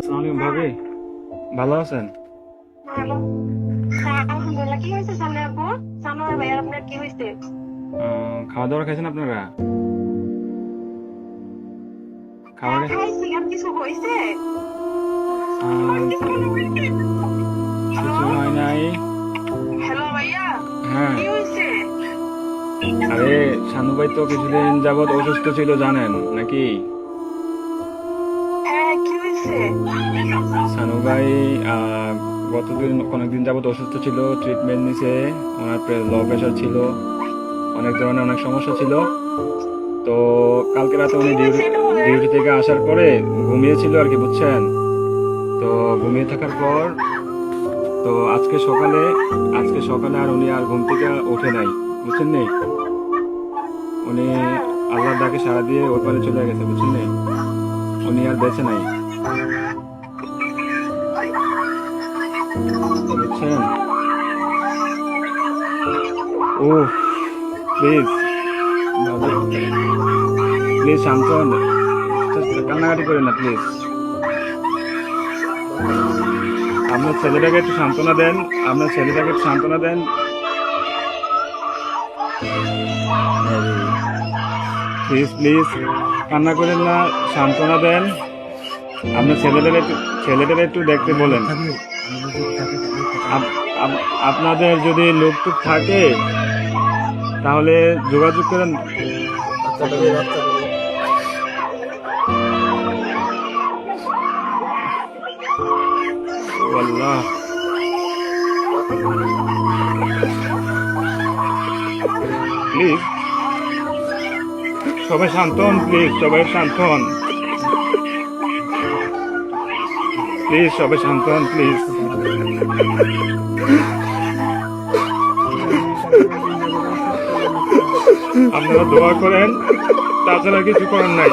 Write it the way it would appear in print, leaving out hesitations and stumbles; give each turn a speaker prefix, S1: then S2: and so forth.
S1: আসসালামু আলাইকুম ভাবি, ভালো আছেন?
S2: হ্যালো। হ্যাঁ, আলহামদুলিল্লাহ। কি হয়েছে সামনে আপু? সানোয়ার ভাইয়ার আপনার কি হয়েছে?
S1: খাওয়া দাওয়া খাইছেন আপনারা?
S2: হ্যাঁ,
S1: খাবারে
S2: খাইছি। আর কিছু হয়েছে?
S1: কিছু
S2: হ্যালো।
S1: হয় নাই।
S2: হ্যালো ভাইয়া,
S1: হ্যাঁ,
S2: কি হয়েছে?
S1: আরে শানু ভাই তো কিছুদিন যাবত অসুস্থ ছিল জানেন নাকি?
S2: হ্যাঁ, কি হয়েছে?
S1: শানু ভাই আহ, অনেকদিন যাবত অসুস্থ ছিল, ট্রিটমেন্ট নিছে। ওনার লো প্রেশার ছিল, অনেক ধরনের অনেক সমস্যা ছিল। তো কালকে রাতে
S2: কি
S1: উনি
S2: হয়েছে এটা বলেন?
S1: ডিউটি থেকে আসার পরে ঘুমিয়েছিল আর কি, বুঝছেন? তো ঘুমিয়ে থাকার পর তো আজকে সকালে আর উনি আর ঘুম থেকে ওঠে নাই, বুঝছেন নি? উনি
S2: হ্যাঁ।
S1: আল্লাহর ডাকে সাড়া দিয়ে ওই পারে চলে গেছে, বুঝছেন নি? উনি আর বেঁচে নাই, বুঝছেন? ও প্লিজ ভাবি, প্লিজ শান্ত হন, কান্নাকাটি করেন না প্লিজ। আপনার ছেলেটাকে একটু সান্ত্বনা দেন, আপনার ছেলেটাকে একটু সান্ত্বনা দেন। প্লিজ প্লিজ কান্না করেন না, সান্ত্বনা দেন। আপনার ছেলেটাকে একটু দেখতে বলেন। আপনাদের যদি লোক টুক থাকে তাহলে যোগাযোগ করেন। ও আল্লাহ, প্লিজ সবাই শান্ত হন, প্লিজ সবাই শান্ত হন, প্লিজ সবাই শান্ত হন, প্লিজ। আপনারা দোয়া করেন, তাছাড়া কিছু করার নাই।